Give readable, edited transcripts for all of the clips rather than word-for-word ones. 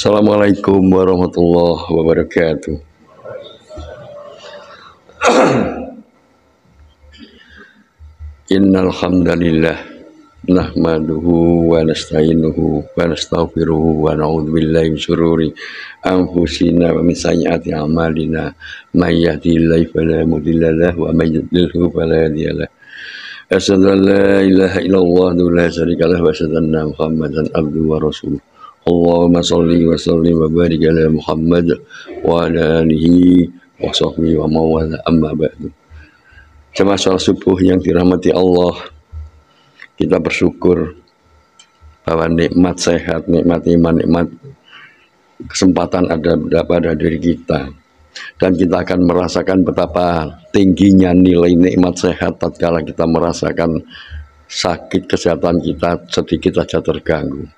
Assalamualaikum warahmatullahi wabarakatuh. Innal hamdalillah nahmaduhu wa nasta'inuhu wa nastaghfiruhu wa na'udzu billahi min syururi anfusina wa min sayyiati a'malina may yahdihillahu fala mudilla lahu wa may yudlilhu fala hadiya lahu. Asyhadu an la ilaha illallah wa la syarika lahu wa asyhadu anna Muhammadan abduhu wa rasuluh. Allahumma shalli wa sallim wa barik ala Muhammad wa ala alihi wa sahbihi wa mawala amma ba'du. Jemaah salat subuh yang dirahmati Allah, kita bersyukur bahwa nikmat sehat, nikmat iman, nikmat kesempatan ada pada diri kita, dan kita akan merasakan betapa tingginya nilai nikmat sehat tatkala kita merasakan sakit kesehatan kita sedikit saja terganggu.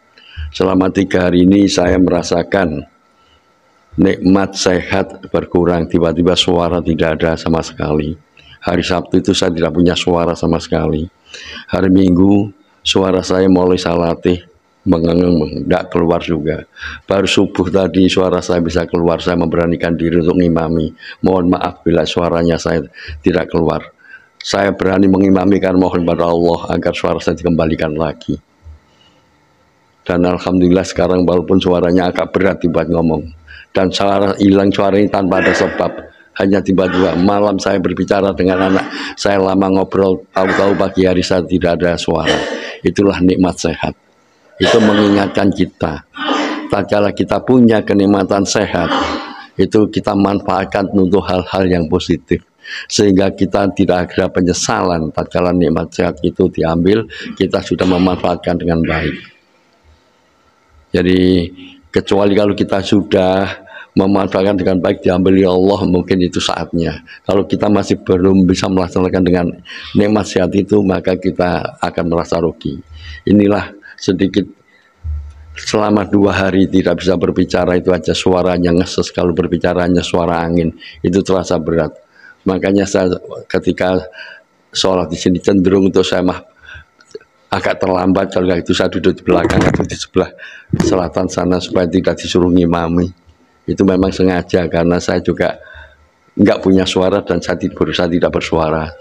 Selama 3 hari ini saya merasakan nikmat sehat berkurang, tiba-tiba suara tidak ada sama sekali. Hari Sabtu itu saya tidak punya suara sama sekali. Hari Minggu suara saya mulai saya latih mengengeng, tidak keluar juga. Baru subuh tadi suara saya bisa keluar, saya memberanikan diri untuk ngimami. Mohon maaf bila suaranya saya tidak keluar. Saya berani mengimami karena mohon pada Allah agar suara saya dikembalikan lagi. Dan alhamdulillah sekarang walaupun suaranya agak berat dibuat ngomong, dan suara hilang suara ini tanpa ada sebab. Hanya tiba-tiba malam saya berbicara dengan anak saya, lama ngobrol, tahu-tahu pagi hari saya tidak ada suara. Itulah nikmat sehat. Itu mengingatkan kita, tatkala kita punya kenikmatan sehat, itu kita manfaatkan untuk hal-hal yang positif, sehingga kita tidak ada penyesalan tatkala nikmat sehat itu diambil, kita sudah memanfaatkan dengan baik. Jadi kecuali kalau kita sudah memanfaatkan dengan baik, diambil ya Allah, mungkin itu saatnya. Kalau kita masih belum bisa melaksanakan dengan nikmat sehat itu, maka kita akan merasa rugi. Inilah sedikit, selama 2 hari tidak bisa berbicara itu aja suaranya ngeses, kalau berbicaranya suara angin itu terasa berat. Makanya saya ketika sholat di sini cenderung untuk saya agak terlambat, kalau itu saya duduk di belakang atau di sebelah selatan sana supaya tidak disuruh ngimami. Itu memang sengaja karena saya juga nggak punya suara dan saya berusaha tidak bersuara.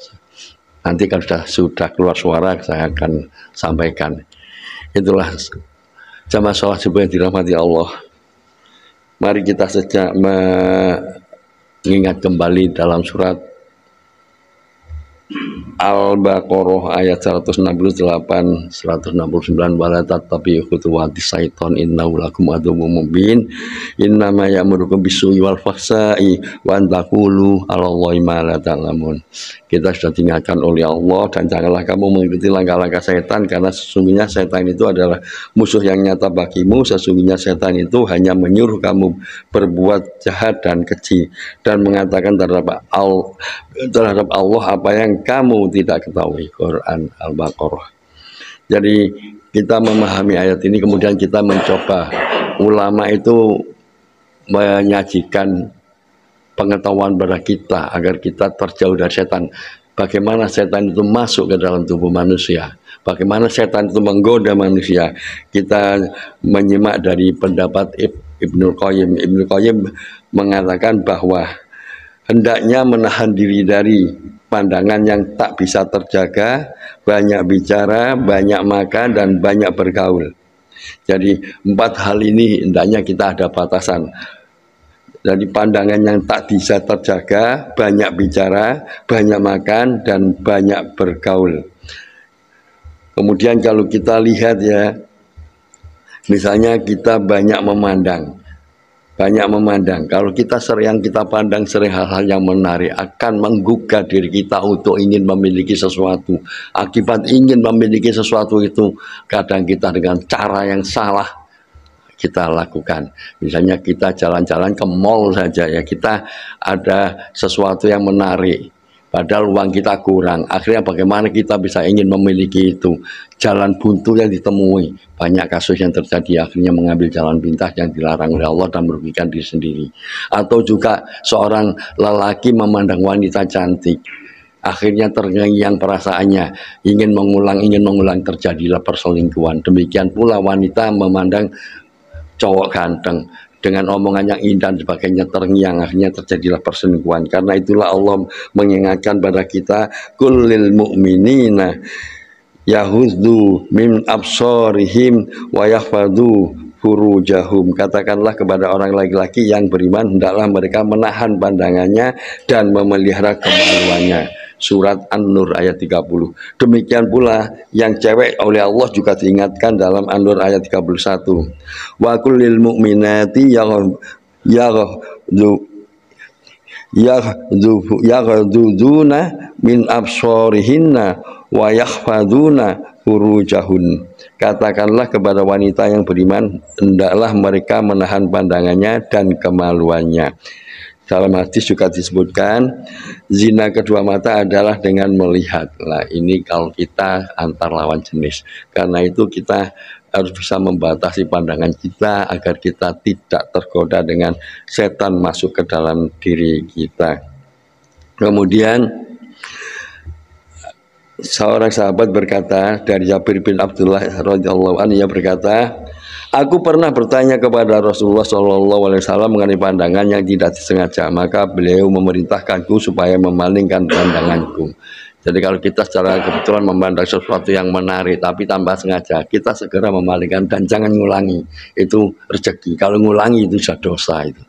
Nanti kalau sudah keluar suara saya akan sampaikan. Itulah jamaah sholat subuh yang dirahmati Allah. Mari kita sejak mengingat kembali dalam surat Al-Baqarah ayat 168, 169, wala tattabi'u khutuwati syaiton innahu lakum aduwwum mubin innama ya'murukum bis-su'i wal fahsya'i wa an taqulu 'alallahi ma la ta'lamun. Kita sudah diingatkan oleh Allah, dan janganlah kamu mengikuti langkah-langkah setan, karena sesungguhnya setan itu adalah musuh yang nyata bagimu. Sesungguhnya setan itu hanya menyuruh kamu berbuat jahat dan keji, dan mengatakan terhadap Allah apa yang kamu tidak ketahui. Quran Al-Baqarah. Jadi kita memahami ayat ini, kemudian kita mencoba, ulama itu menyajikan pengetahuan pada kita agar kita terjauh dari setan. Bagaimana setan itu masuk ke dalam tubuh manusia, bagaimana setan itu menggoda manusia. Kita menyimak dari pendapat Ibnu Qayyim. Ibnu Qayyim mengatakan bahwa hendaknya menahan diri dari pandangan yang tak bisa terjaga, banyak bicara, banyak makan, dan banyak bergaul. Jadi 4 hal ini hendaknya kita ada batasan. Dari pandangan yang tak bisa terjaga, banyak bicara, banyak makan, dan banyak bergaul. Kemudian kalau kita lihat ya, misalnya kita banyak memandang. Kalau kita sering kita pandang sering hal-hal yang menarik, akan menggugah diri kita untuk ingin memiliki sesuatu. Akibat ingin memiliki sesuatu itu, kadang kita dengan cara yang salah kita lakukan. Misalnya kita jalan-jalan ke mall saja ya, kita ada sesuatu yang menarik, padahal uang kita kurang. Akhirnya bagaimana kita bisa ingin memiliki itu? Jalan buntu yang ditemui. Banyak kasus yang terjadi, akhirnya mengambil jalan pintas yang dilarang oleh Allah dan merugikan diri sendiri. Atau juga seorang lelaki memandang wanita cantik, akhirnya terngiang perasaannya, ingin mengulang, terjadilah perselingkuhan. Demikian pula wanita memandang cowok ganteng dengan omongan yang indah dan sebagainya terngiang, akhirnya terjadilah perselingkuhan. Karena itulah Allah mengingatkan pada kita, kullil mu'minina yahuddu min absorihim wa yahfadhu furujahum. Katakanlah kepada orang laki-laki yang beriman, hendaklah mereka menahan pandangannya dan memelihara kemaluannya. Surat An-Nur ayat 30. Demikian pula yang cewek oleh Allah juga diingatkan dalam An-Nur ayat 31. Wa kullil mu'minati yaghduduna min absorihinna wa yakhfaduna furujahun. Katakanlah kepada wanita yang beriman, hendaklah mereka menahan pandangannya dan kemaluannya. Dalam hadis juga disebutkan, zina kedua mata adalah dengan melihat. Nah, ini kalau kita antar lawan jenis. Karena itu kita harus bisa membatasi pandangan kita agar kita tidak tergoda dengan setan masuk ke dalam diri kita. Kemudian seorang sahabat berkata, dari Jabir bin Abdullah radhiyallahu anhu, ia berkata, aku pernah bertanya kepada Rasulullah SAW mengenai pandangan yang tidak disengaja, maka beliau memerintahkanku supaya memalingkan pandanganku. Jadi kalau kita secara kebetulan memandang sesuatu yang menarik tapi tanpa sengaja, kita segera memalingkan dan jangan ngulangi. Itu rezeki. Kalau ngulangi itu sudah dosa itu.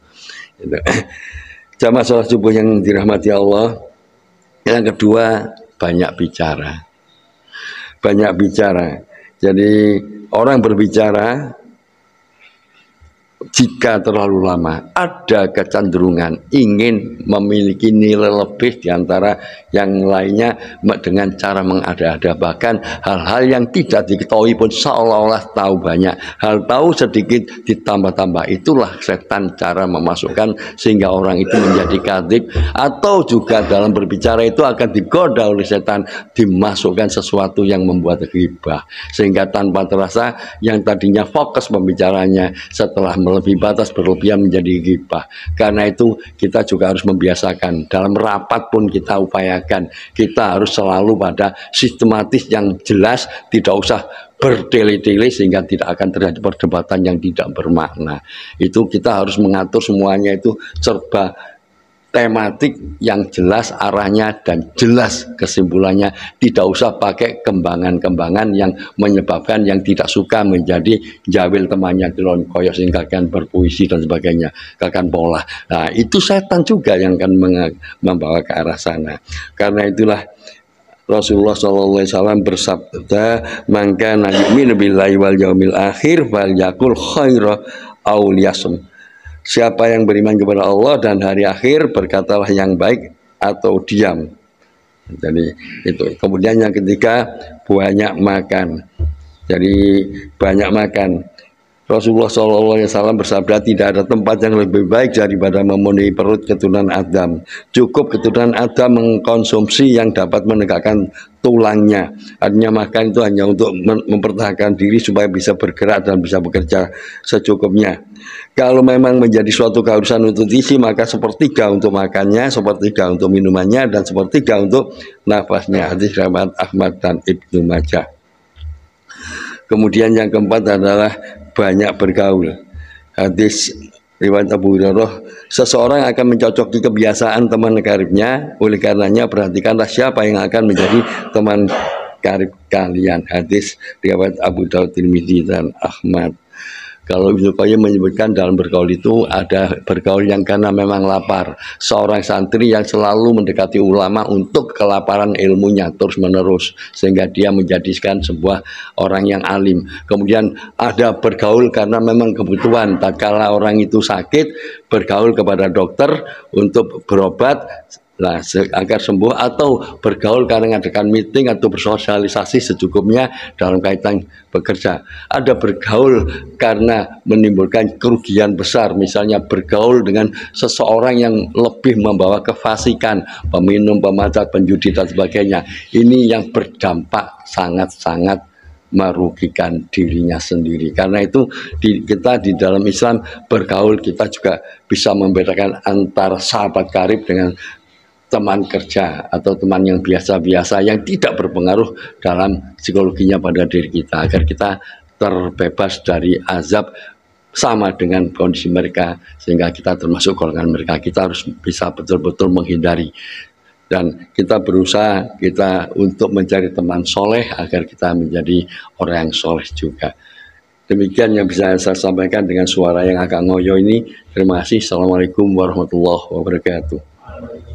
Jamaah sholat subuh yang dirahmati Allah. Yang kedua, banyak bicara. Banyak bicara. Jadi orang berbicara jika terlalu lama ada kecenderungan ingin memiliki nilai lebih diantara yang lainnya dengan cara mengada-ada, bahkan hal-hal yang tidak diketahui pun seolah-olah tahu banyak, hal tahu sedikit ditambah-tambah. Itulah setan cara memasukkan sehingga orang itu menjadi kadzib, atau juga dalam berbicara itu akan digoda oleh setan dimasukkan sesuatu yang membuat ghibah, sehingga tanpa terasa yang tadinya fokus pembicaranya setelah melebihi batas berlebihan menjadi ghibah. Karena itu kita juga harus membiasakan, dalam rapat pun kita upayakan kita harus selalu pada sistematis yang jelas, tidak usah bertele-tele sehingga tidak akan terjadi perdebatan yang tidak bermakna. Itu kita harus mengatur semuanya itu serba tematik yang jelas arahnya dan jelas kesimpulannya, tidak usah pakai kembangan-kembangan yang menyebabkan yang tidak suka menjadi jawil temannya dilon koyok sehingga akan berpuisi dan sebagainya, akan pola. Nah, itu setan juga yang akan membawa ke arah sana. Karena itulah Rasulullah SAW bersabda, "Man kana yu'minu billahi wal yaumil akhir falyaqul khaira aw liyasmut." Siapa yang beriman kepada Allah dan hari akhir, berkatalah yang baik atau diam. Jadi itu. Kemudian yang ketiga, banyak makan. Jadi banyak makan. Rasulullah SAW bersabda, tidak ada tempat yang lebih baik daripada memenuhi perut keturunan Adam. Cukup keturunan Adam mengkonsumsi yang dapat menegakkan tulangnya. Artinya makan itu hanya untuk mempertahankan diri supaya bisa bergerak dan bisa bekerja secukupnya. Kalau memang menjadi suatu keharusan untuk isi, maka sepertiga untuk makannya, sepertiga untuk minumannya, dan sepertiga untuk nafasnya. Hadis riwayat Ahmad dan Ibnu Majah. Kemudian yang keempat adalah banyak bergaul. Hadis riwayat Abu Hurairah, seseorang akan mencocoki kebiasaan teman karibnya, oleh karenanya perhatikanlah siapa yang akan menjadi teman karib kalian. Hadis riwayat Abu Daud, Tirmidzi dan Ahmad. Kalau Ibnu Qayyim menyebutkan dalam bergaul itu ada bergaul yang karena memang lapar. Seorang santri yang selalu mendekati ulama untuk kelaparan ilmunya terus menerus sehingga dia menjadikan sebuah orang yang alim. Kemudian ada bergaul karena memang kebutuhan. Tatkala orang itu sakit, bergaul kepada dokter untuk berobat agar sembuh, atau bergaul karena mengadakan meeting atau bersosialisasi secukupnya dalam kaitan bekerja. Ada bergaul karena menimbulkan kerugian besar, misalnya bergaul dengan seseorang yang lebih membawa kefasikan, peminum, pemacak, penjudi dan sebagainya. Ini yang berdampak sangat-sangat merugikan dirinya sendiri. Karena itu kita di dalam Islam bergaul, kita juga bisa membedakan antara sahabat karib dengan teman kerja atau teman yang biasa-biasa yang tidak berpengaruh dalam psikologinya pada diri kita, agar kita terbebas dari azab sama dengan kondisi mereka, sehingga kita termasuk golongan mereka. Kita harus bisa betul-betul menghindari, dan kita berusaha untuk mencari teman soleh agar kita menjadi orang yang soleh juga. Demikian yang bisa saya sampaikan dengan suara yang agak ngoyo ini. Terima kasih. Assalamualaikum warahmatullahi wabarakatuh.